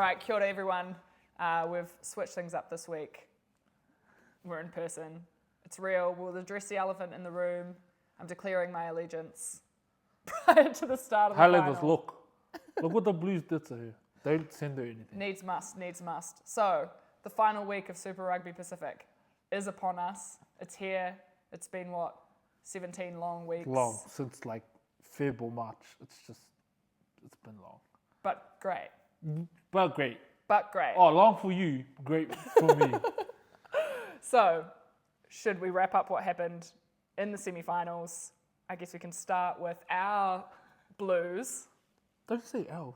All right, kia ora everyone. We've switched things up this week. We're in person. It's real. We'll address the elephant in the room. I'm declaring my allegiance prior to the start of the final. Highlanders, look what the Blues did to her. Don't send her anything. Needs must. So, the final week of Super Rugby Pacific is upon us. It's here. It's been, 17 long weeks? Long, since like Feb or March. It's been long. But great. But great. Oh, long for you, great for me. So, should we wrap up what happened in the semi-finals? I guess we can start with our Blues. Don't say ours.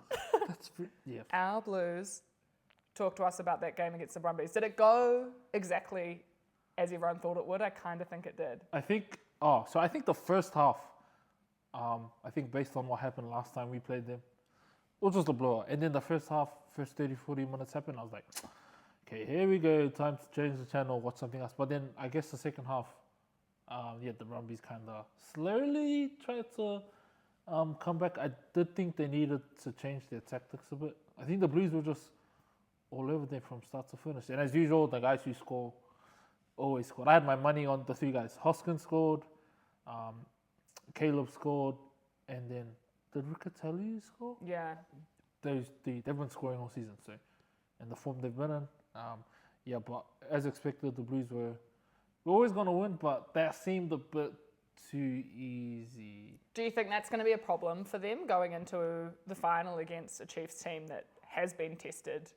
Yeah. Our Blues. Talk to us about that game against the Brumbies. Did it go exactly as everyone thought it would? I kind of think it did. I think the first half, I think based on what happened last time we played them, it was just a blowout. And then the first 30, 40 minutes happened. I was like, okay, here we go. Time to change the channel, watch something else. But then I guess the second half, the Brumbies kind of slowly tried to come back. I did think they needed to change their tactics a bit. I think the Blues were just all over them from start to finish. And as usual, the guys who score always scored. I had my money on the three guys. Hoskins scored, Caleb scored, and then did Riccatelli score? Yeah. They've been scoring all season, so in the form they've been in. But as expected, the Blues were always going to win, but that seemed a bit too easy. Do you think that's going to be a problem for them going into the final against a Chiefs team that has been tested,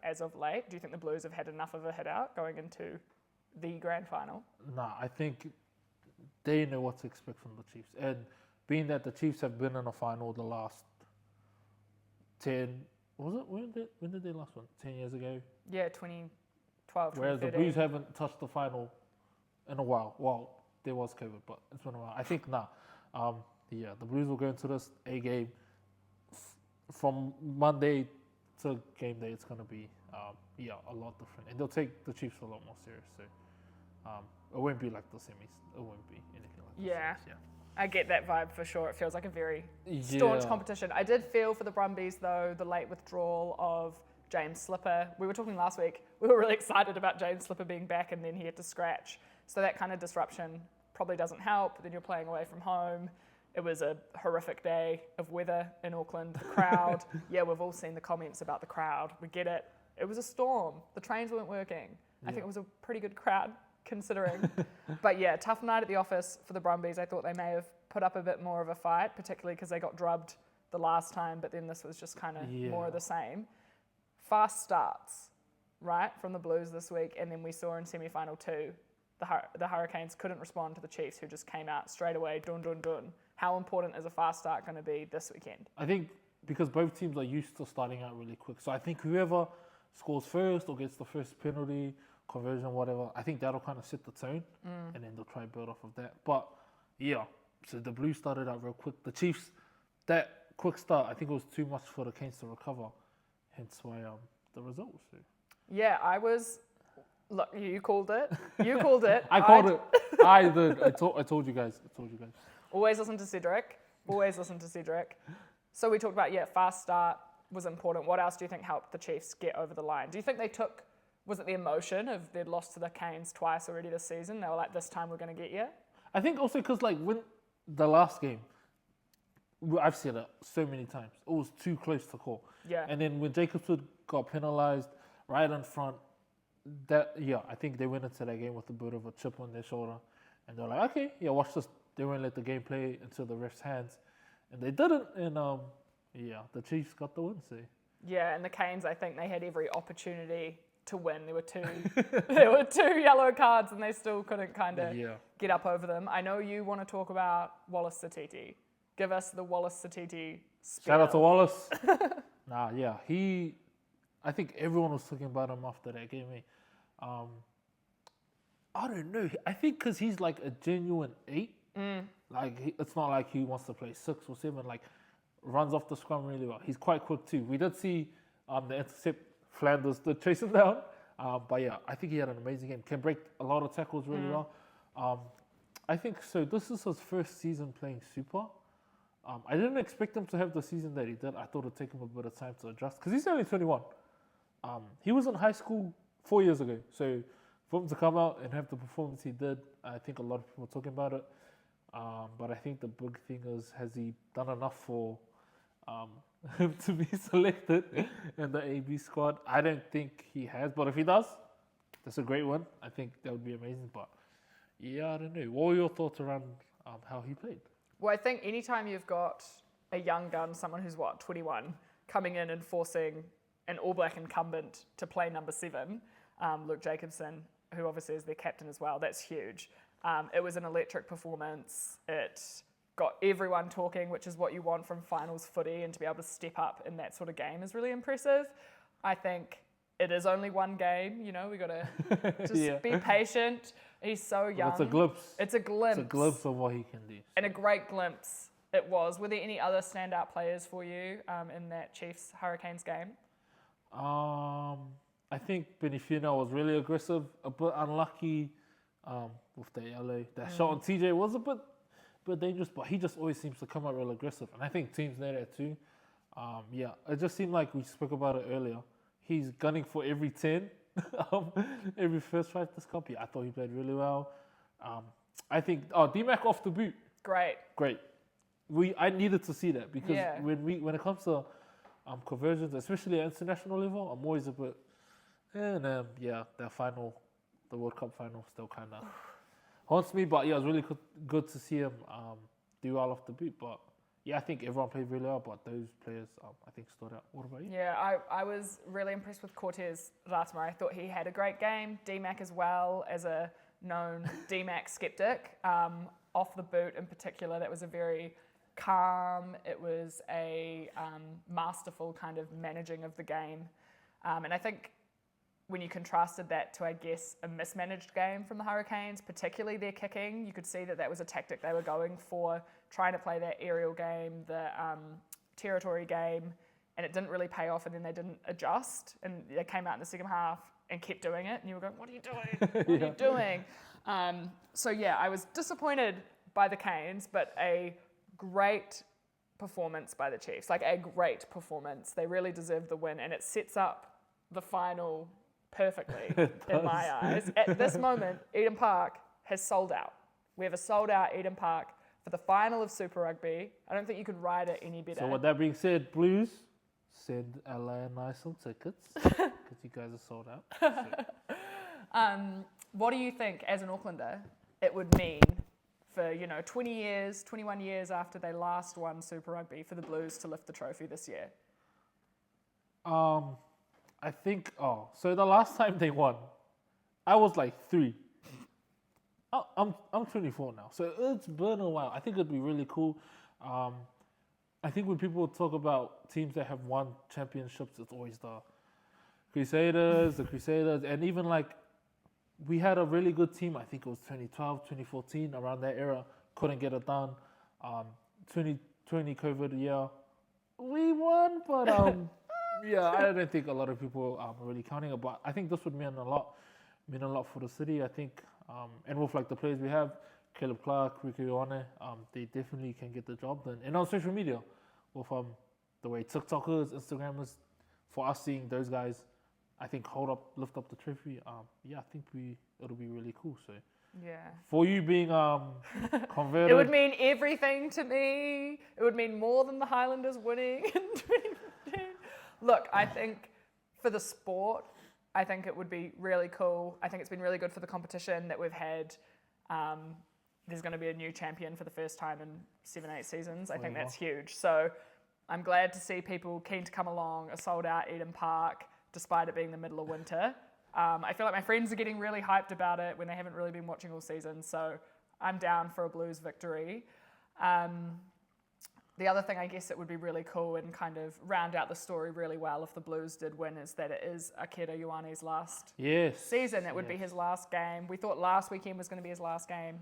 as of late? Do you think the Blues have had enough of a hit out going into the grand final? Nah, I think they know what to expect from the Chiefs. And being that the Chiefs have been in a final the last 10, was it? When did they last win? 10 years ago? Yeah, 2012, Whereas the Blues haven't touched the final in a while. Well, there was COVID, but it's been a while. I think the Blues will go into this A game from Monday to game day. It's going to be a lot different, and they'll take the Chiefs a lot more serious. So it won't be like the semis. It won't be anything like the semis. Yeah. I get that vibe for sure. It feels like a very staunch competition. I did feel for the Brumbies, though, the late withdrawal of James Slipper. We were talking last week. We were really excited about James Slipper being back, and then he had to scratch. So that kind of disruption probably doesn't help. Then you're playing away from home. It was a horrific day of weather in Auckland. The crowd, we've all seen the comments about the crowd. We get it. It was a storm. The trains weren't working. I think it was a pretty good crowd considering. But tough night at the office for the Brumbies. I thought they may have put up a bit more of a fight, particularly because they got drubbed the last time, but then this was just kind of more of the same. Fast starts, right, from the Blues this week, and then we saw in semi-final 2, the Hurricanes couldn't respond to the Chiefs, who just came out straight away, dun. How important is a fast start going to be this weekend? I think because both teams are used to starting out really quick. So I think whoever scores first or gets the first penalty, conversion, whatever, I think that'll kind of set the tone, and then they'll try to build off of that. But so the Blues started out real quick. The Chiefs, that quick start, I think it was too much for the Canes to recover, hence why the result was through. Yeah, I was. Look, you called it. You called it. I called it. I did. I told you guys. Always listen to Cedric. So we talked about, fast start was important. What else do you think helped the Chiefs get over the line? Do you think they took, was it the emotion of they'd lost to the Canes twice already this season? They were like, this time we're going to get you? I think also because when the last game, I've said it so many times, it was too close to call. Yeah. And then when Jacobson got penalised right in front, I think they went into that game with a bit of a chip on their shoulder. And they're like, okay, watch this. They won't let the game play into the ref's hands. And they didn't. And the Chiefs got the win. So. Yeah, and the Canes, I think they had every opportunity to win. There were two yellow cards, and they still couldn't kind of get up over them. I know you want to talk about Wallace Satiti. Give us the Wallace Satiti spiel. Shout out to Wallace. I think everyone was talking about him after that game. I don't know. I think because he's like a genuine 8. It's not like he wants to play 6 or 7. Like, runs off the scrum really well. He's quite quick too. We did see the intercept. Flanders did chase him down. But I think he had an amazing game. Can break a lot of tackles really well. I think so. This is his first season playing Super. I didn't expect him to have the season that he did. I thought it'd take him a bit of time to adjust because he's only 21. He was in high school 4 years ago. So for him to come out and have the performance he did, I think a lot of people are talking about it. But I think the big thing is, has he done enough for him to be selected in the AB squad? I don't think he has, but if he does, that's a great one. I think that would be amazing. But yeah, I don't know. What were your thoughts around how he played? Well, I think anytime you've got a young gun, someone who's 21, coming in and forcing an All Black incumbent to play number 7, Luke Jacobson, who obviously is their captain as well, that's huge. It was an electric performance. It got everyone talking, which is what you want from finals footy, and to be able to step up in that sort of game is really impressive. I think it is only one game, we got to just be patient. He's so young. It's a glimpse. It's a glimpse. It's a glimpse of what he can do. And a great glimpse it was. Were there any other standout players for you in that Chiefs Hurricanes game? I think Benifino was really aggressive, a bit unlucky with the yellow. That shot on TJ was a bit dangerous, but he just always seems to come out real aggressive. And I think teams know that too. It just seemed like we spoke about it earlier. He's gunning for every 10, every first try this cup. I thought he played really well. I think D-Mac off the boot. Great. I needed to see that because when it comes to conversions, especially at international level, I'm always a bit. And the World Cup final still kind of haunts me. But yeah, it was really good to see him do well off the boot. But yeah, I think everyone played really well, but those players I think stood out. What about you? Yeah, I was really impressed with Cortez Ratama. I thought he had a great game. D-Mac as well, as a known D-Mac skeptic. Off the boot in particular, that was a very calm, it was a masterful kind of managing of the game. And I think when you contrasted that to, I guess, a mismanaged game from the Hurricanes, particularly their kicking, you could see that was a tactic they were going for, trying to play that aerial game, the territory game, and it didn't really pay off, and then they didn't adjust, and they came out in the second half and kept doing it, and you were going, what are you doing? What are you doing? I was disappointed by the Canes, but a great performance by the Chiefs, like a great performance. They really deserved the win, and it sets up the final perfectly in my eyes. At this moment, Eden Park has sold out. We have a sold out Eden Park for the final of Super Rugby. I don't think you could ride it any better. So with that being said, Blues, send LA and I some tickets because you guys are sold out. So. What do you think, as an Aucklander, it would mean for 21 years after they last won Super Rugby, for the Blues to lift the trophy this year? I think, so the last time they won, I was like 3. I'm 24 now, so it's been a while. I think it'd be really cool. I think when people talk about teams that have won championships, it's always the Crusaders, and even like we had a really good team. I think it was 2012, 2014, around that era. Couldn't get it done. 2020 COVID year, we won, but I don't think a lot of people are really counting it. But I think this would mean a lot for the city. I think, and with like the players we have, Caleb Clark, Ricky Ioane, they definitely can get the job done. And on social media, with the way TikTokers, Instagrammers, for us seeing those guys, I think lift up the trophy. I think it'll be really cool. So yeah, for you being converted, it would mean everything to me. It would mean more than the Highlanders winning in 2015. Look, I think for the sport, I think it would be really cool. I think it's been really good for the competition that we've had. There's going to be a new champion for the first time in 7-8 seasons. I think that's huge. So I'm glad to see people keen to come along, a sold out Eden Park, despite it being the middle of winter. I feel like my friends are getting really hyped about it when they haven't really been watching all season. So I'm down for a Blues victory. The other thing I guess that would be really cool and kind of round out the story really well if the Blues did win is that it is Akira Ioane's last season. It would be his last game. We thought last weekend was going to be his last game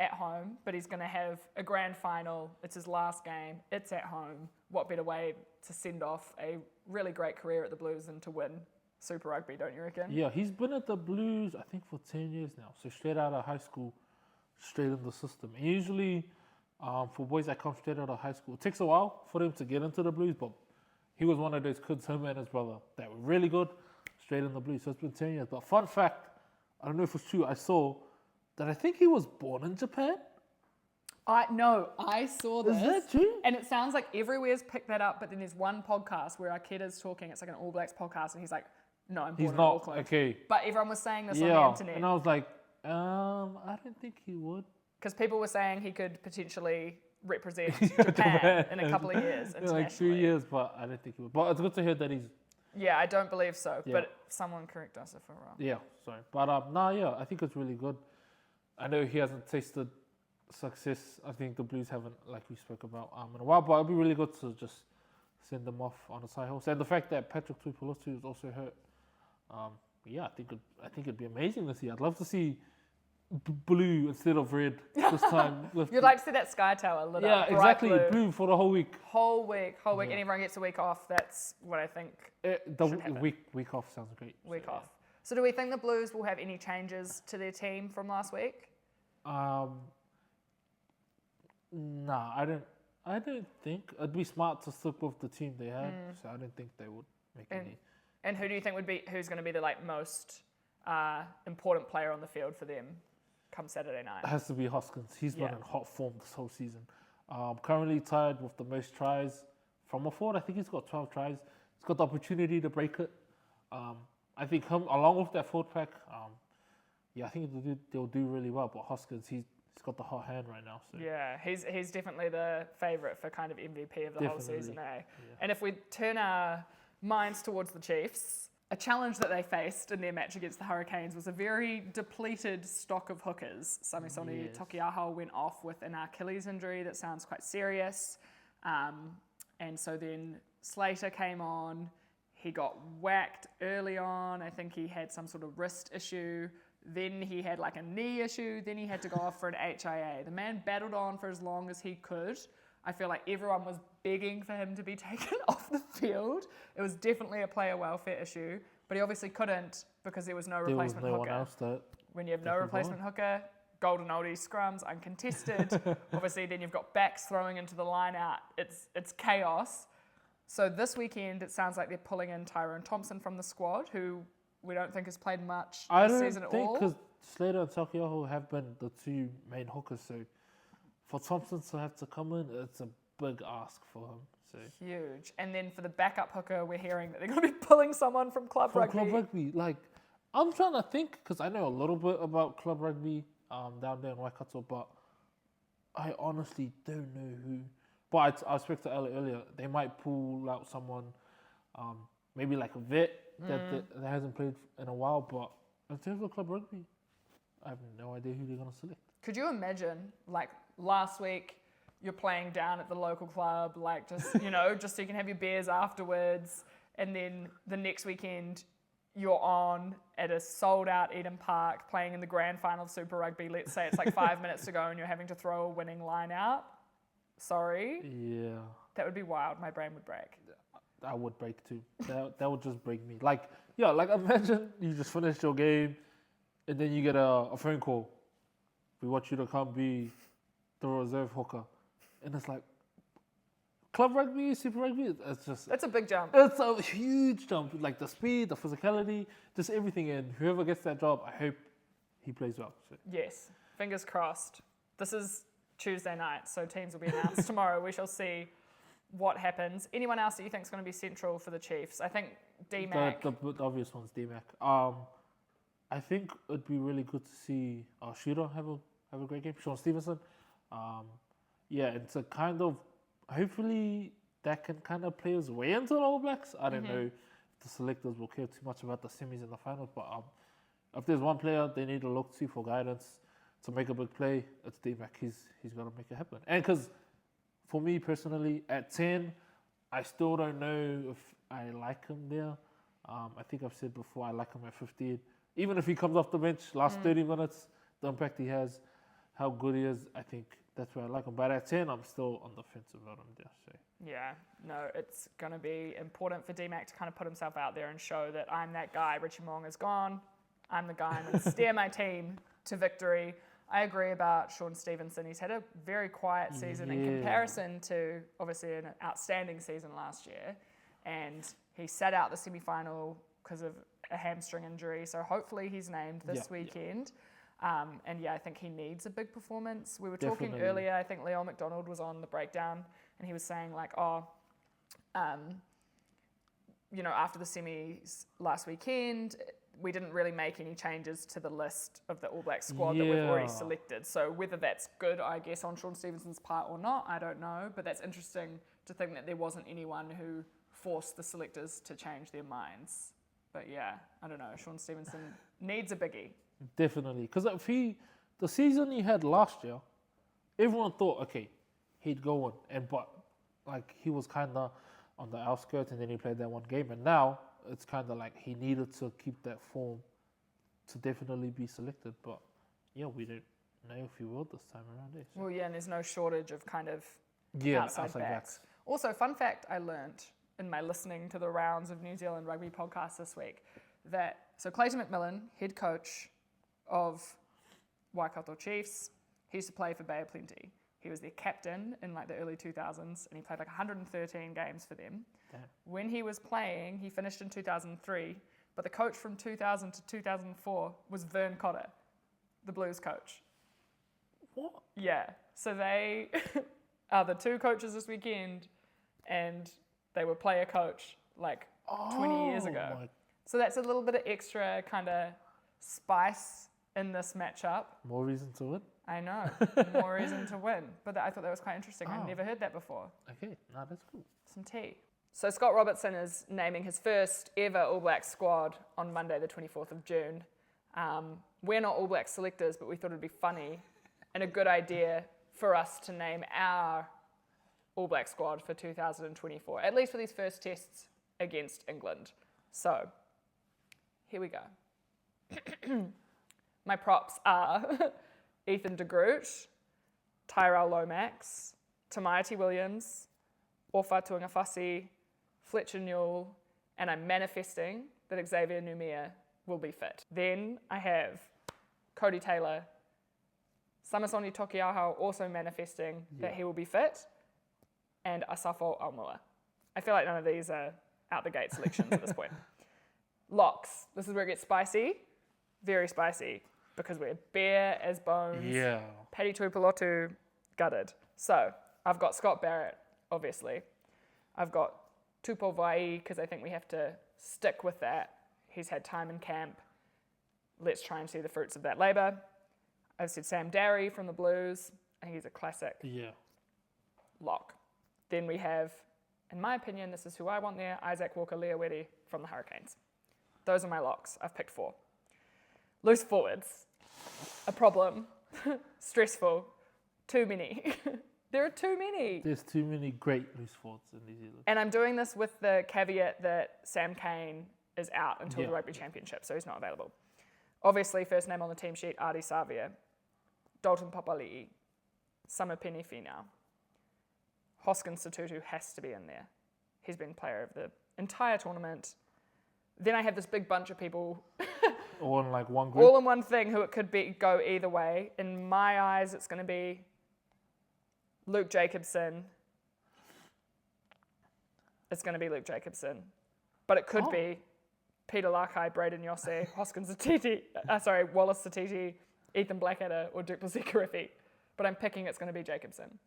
at home, but he's going to have a grand final. It's his last game. It's at home. What better way to send off a really great career at the Blues than to win Super Rugby, don't you reckon? Yeah, he's been at the Blues, I think, for 10 years now. So straight out of high school, straight in the system. And usually for boys that come straight out of high school. It takes a while for them to get into the Blues, but he was one of those kids, him and his brother, that were really good straight in the Blues. So it's been 10 years. But fun fact, I don't know if it's true, I saw that I think he was born in Japan. No, I saw this. Is that true? And it sounds like everywhere's picked that up, but then there's one podcast where our kid is talking, it's like an All Blacks podcast, and he's like, no, I'm born in Auckland. Okay. But everyone was saying this on the internet. And I was like, I don't think he would. Because people were saying he could potentially represent Japan in a couple of years internationally. Like 2 years, but I don't think he would. But it's good to hear that he's... Yeah, I don't believe so, Yeah. but someone correct us if we're wrong. Yeah, sorry. But I think it's really good. I know he hasn't tasted success. I think the Blues haven't, like we spoke about, in a while. But it'd be really good to just send them off on a side horse. And the fact that Patrick Tuipulotu is also hurt, I think it'd be amazing to see. I'd love to see blue instead of red this time. You'd like to see that sky tower lit up. Yeah, exactly. Blue. Blue for the whole week. Whole week, Yeah. and everyone gets a week off. That's what I think. The week off sounds great. Week off. So do we think the Blues will have any changes to their team from last week? Nah, I don't think it'd be smart to stick with the team they had. So I don't think they would make any. And who do you think who's going to be the most important player on the field for them come Saturday night? It has to be Hoskins. He's been in hot form this whole season. Currently tied with the most tries from a forward. I think he's got 12 tries. He's got the opportunity to break it. I think him, along with that forward pack, I think they'll do really well. But Hoskins, he's got the hot hand right now. So. Yeah, he's definitely the favourite for kind of MVP of the whole season, eh? Yeah. And if we turn our minds towards the Chiefs, a challenge that they faced in their match against the Hurricanes was a very depleted stock of hookers. Samisoni Tokiaho went off with an Achilles injury that sounds quite serious. And so then Slater came on. He got whacked early on. I think he had some sort of wrist issue. Then he had like a knee issue. Then he had to go off for an HIA. The man battled on for as long as he could. I feel like everyone was begging for him to be taken off the field. It was definitely a player welfare issue, but he obviously couldn't because there was no replacement hooker. One else that when you have no replacement hooker, golden oldie scrums uncontested. Obviously, then you've got backs throwing into the line out. It's chaos. So this weekend, it sounds like they're pulling in Tyrone Thompson from the squad, who we don't think has played much this season at all. I don't think, because Slater and Tokiaho have been the two main hookers, so for Thompson to have to come in, it's a big ask for him. So. Huge. And then for the backup hooker, we're hearing that they're going to be pulling someone from Club Rugby. Club Rugby. Like, I'm trying to think, because I know a little bit about Club Rugby down there in Waikato, but I honestly don't know who. But I spoke to Ella earlier. They might pull out someone, maybe like a vet that hasn't played in a while. But in terms of Club Rugby, I have no idea who they're going to select. Could you imagine, like, last week, you're playing down at the local club, like, just, just so you can have your beers afterwards, and then the next weekend, you're on at a sold-out Eden Park, playing in the grand final of Super Rugby. Let's say it's like 5 minutes to go, and you're having to throw a winning line out. Sorry. Yeah. That would be wild. My brain would break. I would break too. That would just break me. Like imagine you just finished your game, and then you get a phone call. We want you to come be the reserve hooker. And it's like, Club Rugby, Super Rugby, That's a big jump. It's a huge jump. Like the speed, the physicality, just everything. And whoever gets that job, I hope he plays well. So. Yes. Fingers crossed. This is Tuesday night, so teams will be announced tomorrow. We shall see what happens. Anyone else that you think is going to be central for the Chiefs? I think D-Mac. The obvious one's D-Mac. I think it'd be really good to see our shooter have a great game, Sean Stevenson. And to kind of, hopefully that can kind of play his way into the All Blacks. I don't know if the selectors will care too much about the semis and the finals, but if there's one player they need to look to for guidance to make a big play, it's D-Mac. He's got to make it happen. And because for me personally, at 10, I still don't know if I like him there. I think I've said before, I like him at 15. Even if he comes off the bench, last 30 minutes, the impact he has, how good he is, I think that's where I like him. But at 10, I'm still on the fence about him there. So. Yeah, no, it's going to be important for D-Mac to kind of put himself out there and show that I'm that guy. Richie Mo'unga is gone. I'm the guy. I'm going to steer my team to victory. I agree about Sean Stevenson. He's had a very quiet season in comparison to obviously an outstanding season last year. And he sat out the semi-final because of a hamstring injury. So hopefully he's named this weekend. And I think he needs a big performance. We were talking earlier, I think Leon McDonald was on the breakdown and he was saying like, after the semis last weekend, we didn't really make any changes to the list of the All Black squad that we've already selected. So whether that's good, I guess, on Sean Stevenson's part or not, I don't know. But that's interesting to think that there wasn't anyone who forced the selectors to change their minds. But I don't know. Sean Stevenson needs a biggie. Definitely. Because the season he had last year, everyone thought, okay, he'd go on. But he was kind of on the outskirts and then he played that one game. And now it's kind of like he needed to keep that form to definitely be selected. But we don't know if he will this time around. So. Well, and there's no shortage of kind of outside backs. Also, fun fact I learnt in my listening to the rounds of New Zealand rugby podcasts this week, so Clayton McMillan, head coach of Waikato Chiefs, he used to play for Bay of Plenty. He was their captain in the early 2000s and he played 113 games for them. Damn. When he was playing, he finished in 2003, but the coach from 2000 to 2004 was Vern Cotter, the Blues coach. What? Yeah. So they are the two coaches this weekend and they were player coach 20 years ago. So that's a little bit of extra kind of spice in this matchup. More reason to win. I know, more reason to win. But I thought that was quite interesting. I'd never heard that before. Okay, no, that's cool. Some tea. So Scott Robertson is naming his first ever All Black squad on Monday, the 24th of June. We're not All Black selectors, but we thought it'd be funny and a good idea for us to name our All Black squad for 2024, at least for these first tests against England. So, here we go. My props are Ethan de Groot, Tyrell Lomax, Tamaiti Williams, Ofa Tuangafasi, Fletcher Newell, and I'm manifesting that Xavier Numia will be fit. Then I have Cody Taylor, Samasoni Tokiaho also manifesting that he will be fit, and Asafo Aumua. I feel like none of these are out the gate selections at this point. Locks. This is where it gets spicy, very spicy, because we're bare as bones. Yeah. Paddy Tuipulotu, gutted. So I've got Scott Barrett, obviously. I've got Tupou Vai, because I think we have to stick with that. He's had time in camp. Let's try and see the fruits of that labour. I've said Sam Darry from the Blues. I think he's a classic lock. Then we have, in my opinion, this is who I want there, Isaac Walker-Leawede from the Hurricanes. Those are my locks. I've picked 4. Loose forwards, a problem, stressful, too many. There are too many. There's too many great loose forwards in New Zealand. And I'm doing this with the caveat that Sam Cane is out until the Rugby Championship, so he's not available. Obviously, first name on the team sheet, Ardie Savia, Dalton Papali'i, Samapeni Finau. Hoskins Satutu has to be in there. He's been player of the entire tournament. Then I have this big bunch of people all in one group. All in one thing who it could be go either way. In my eyes, it's going to be Luke Jacobson. It's going to be Luke Jacobson. But it could be Peter Lakai, Braden Yosse, Hoskins Satiti, Wallace Satiti, Ethan Blackadder, or Duke Karifi. But I'm picking it's going to be Jacobson.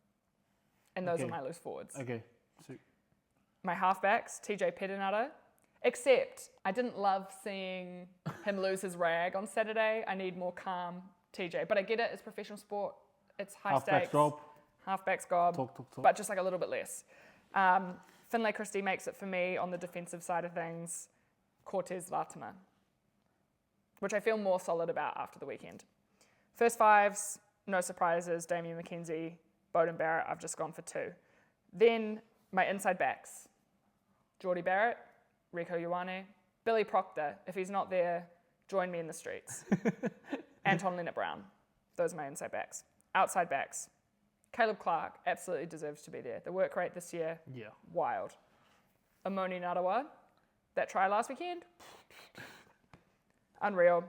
And those are my loose forwards. Okay. So my halfbacks, TJ Perenara. Except I didn't love seeing him lose his rag on Saturday. I need more calm TJ. But I get it, it's professional sport. It's high stakes. Halfbacks gob. Talk. But just a little bit less. Finlay Christie makes it for me on the defensive side of things. Cortez Latima, which I feel more solid about after the weekend. First 5s, no surprises. Damien McKenzie, Bowden Barrett, I've just gone for 2. Then my inside backs. Geordie Barrett, Rieko Ioane, Billy Proctor. If he's not there, join me in the streets. Anton Leonard-Brown. Those are my inside backs. Outside backs. Caleb Clark absolutely deserves to be there. The work rate this year, wild. Amoni Narawa, that try last weekend, unreal.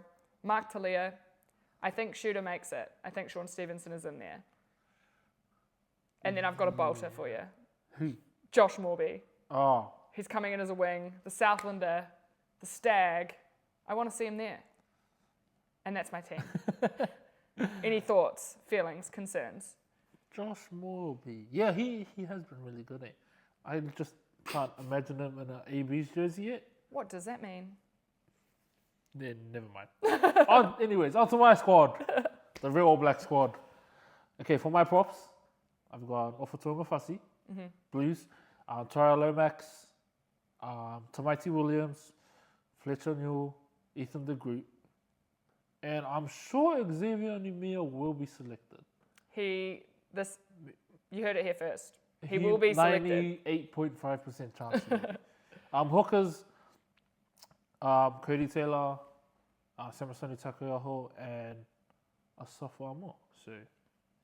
Mark Talia, I think Shooter makes it. I think Sean Stevenson is in there. And then I've got a bolter for you. Who? Josh Morby. Oh. He's coming in as a wing. The Southlander, the Stag. I want to see him there. And that's my team. Any thoughts, feelings, concerns? Josh Morby. Yeah, he has been really good, I just can't imagine him in an AB's jersey yet. What does that mean? Yeah, never mind. Anyways, on to my squad. The real All Black squad. Okay, for my props, I've got Ofatunga Fassi, Blues, Tara Lomax, Tamaiti Williams, Fletcher Newell, Ethan de Groot, and I'm sure Xavier Numia will be selected. You heard it here first. He will be selected. 98.5% chance. Hookers, Cody Taylor, Samasoni Takuyaho, and Asafa Amo. So,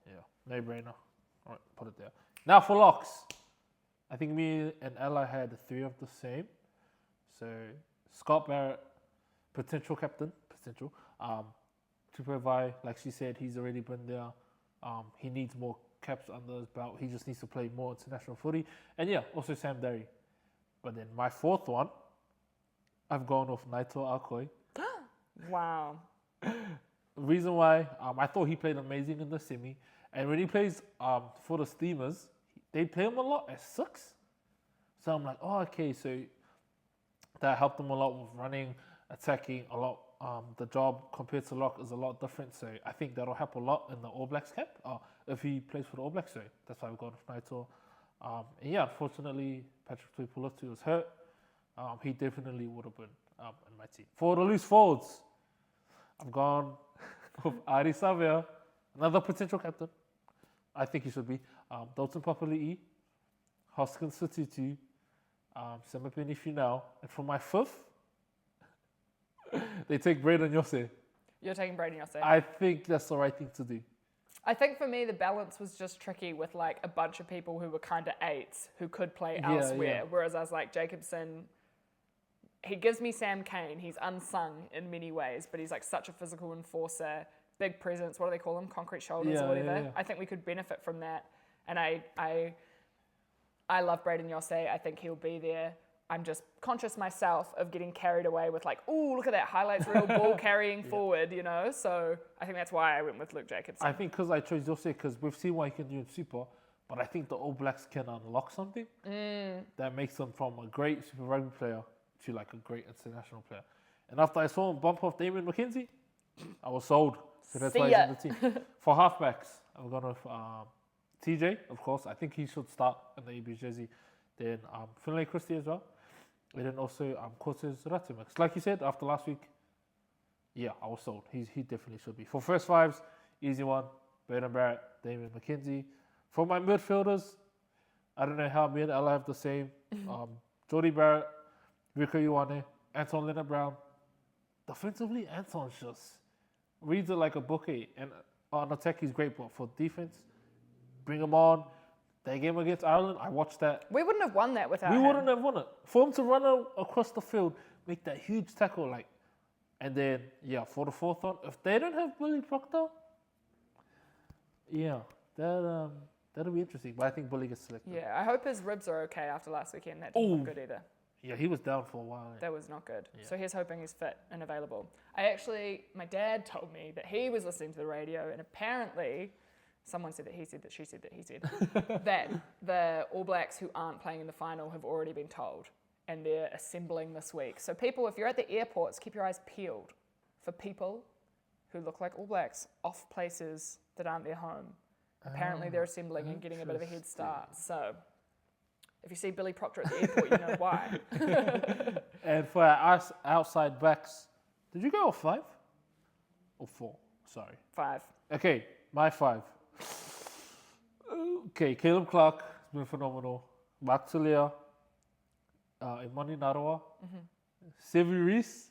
yeah, no brainer. All right, put it there. Now for locks. I think me and Ella had 3 of the same. So, Scott Barrett, potential captain, Tupovi, like she said, he's already been there. He needs more caps under his belt. He just needs to play more international footy. And yeah, also Sam Derry. But then my 4th one, I've gone with Naito Akoi. Wow. Reason why, I thought he played amazing in the semi. And when he plays for the Steamers, they play him a lot at 6. So I'm like, oh, okay. So that helped him a lot with running, attacking a lot. The job compared to Lock is a lot different. So I think that'll help a lot in the All Blacks cap if he plays for the All Blacks. So that's why I've gone with Naito. And yeah, unfortunately, Patrick Tuipulotu was hurt. He definitely would have been in my team. For the loose forwards, I've gone with Ari Savia, another potential captain. I think he should be. Dalton Papali'i, Hoskins Sututu, Semapeni Finau. And for my 5th, they take Braden Yose. You're taking Braden Yose. I think that's the right thing to do. I think for me, the balance was just tricky with like a bunch of people who were kind of 8s who could play elsewhere. Yeah. Whereas I was like, Jacobson, he gives me Sam Cane. He's unsung in many ways, but he's like such a physical enforcer, big presence. What do they call him? Concrete shoulders or whatever. Yeah. I think we could benefit from that. And I love Braden Yose. I think he'll be there. I'm just conscious myself of getting carried away with like, oh, look at that highlights reel ball carrying forward, you know? So I think that's why I went with Luke Jacobson. I think because I chose Yose because we've seen what he can do in Super, but I think the All Blacks can unlock something that makes them from a great Super Rugby player to like a great international player. And after I saw him bump off Damien McKenzie, I was sold. So that's why he's in the team. For halfbacks, I've gone with TJ, of course. I think he should start in the AB jersey. Then Finlay Christie as well. And then also Cortez Ratimax. Like you said, after last week, yeah, I was sold. He definitely should be. For first 5s, easy one. Braden Barrett, Damien McKenzie. For my midfielders, I don't know how me and Ella have the same. Jody Barrett, Rico Ioane, Anton Leonard-Brown. Defensively, Anton's just reads it like a bouquet. And on attack, he's great, but for defense, bring him on. That game against Ireland, I watched that. We wouldn't have won that without him. We wouldn't have won it. For him to run across the field, make that huge tackle, and then, yeah, for the 4th one, if they don't have Billy Proctor, yeah, that'll be interesting. But I think Billy gets selected. Yeah, I hope his ribs are okay after last weekend. That didn't look good either. Yeah, he was down for a while. That was not good. Yeah. So he's hoping he's fit and available. My dad told me that he was listening to the radio, and apparently someone said that he said that she said that he said that the All Blacks who aren't playing in the final have already been told and they're assembling this week. So people, if you're at the airports, keep your eyes peeled for people who look like All Blacks off places that aren't their home. Apparently they're assembling and getting a bit of a head start. So if you see Billy Proctor at the airport, you know why. And for our outside backs, did you go with 5 or 4? Sorry. 5. Okay, my 5. Okay, Caleb Clark has been phenomenal. Mark Talia, Imani Narawa, Sevi Reese,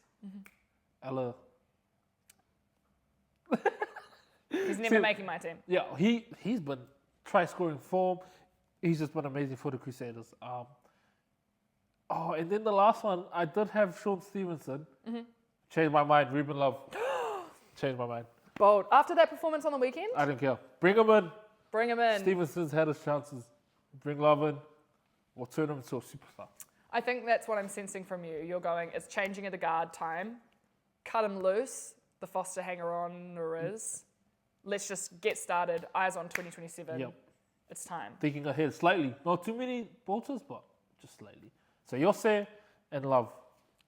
Ella. He's never making my team. Yeah, he's been try-scoring form. He's just been amazing for the Crusaders. And then the last one, I did have Sean Stevenson. Changed my mind. Ruben Love. Changed my mind. Bold. After that performance on the weekend, I don't care. Bring him in. bring him in. Stevenson's had his chances. Bring Love in. Or turn him into a superstar. I think that's what I'm sensing from you. You're going, it's changing of the guard time. Cut him loose. The Foster hanger-on is. Let's just get started. Eyes on 2027. Yep. It's time. Thinking ahead slightly. Not too many bolters, but just slightly. So Yose and Love.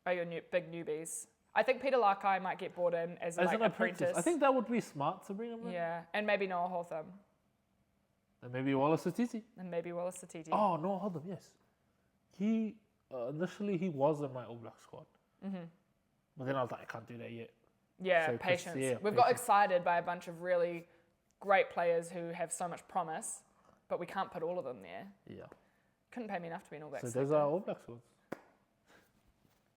Are your big newbies. I think Peter Larkai might get brought in as an apprentice. I think that would be smart to bring him in. Yeah, and maybe Noah Hotham. And maybe Wallace Atiti. And maybe Wallace Atiti. Oh, Noah Hotham, yes. He, initially he was in my All Black squad. Mm-hmm. But then I was like, I can't do that yet. Yeah, So patience. We've patience. got excited by a bunch of really great players who have so much promise, but we can't put all of them there. Yeah. Couldn't pay me enough to be an All Black. So those are All Black squads.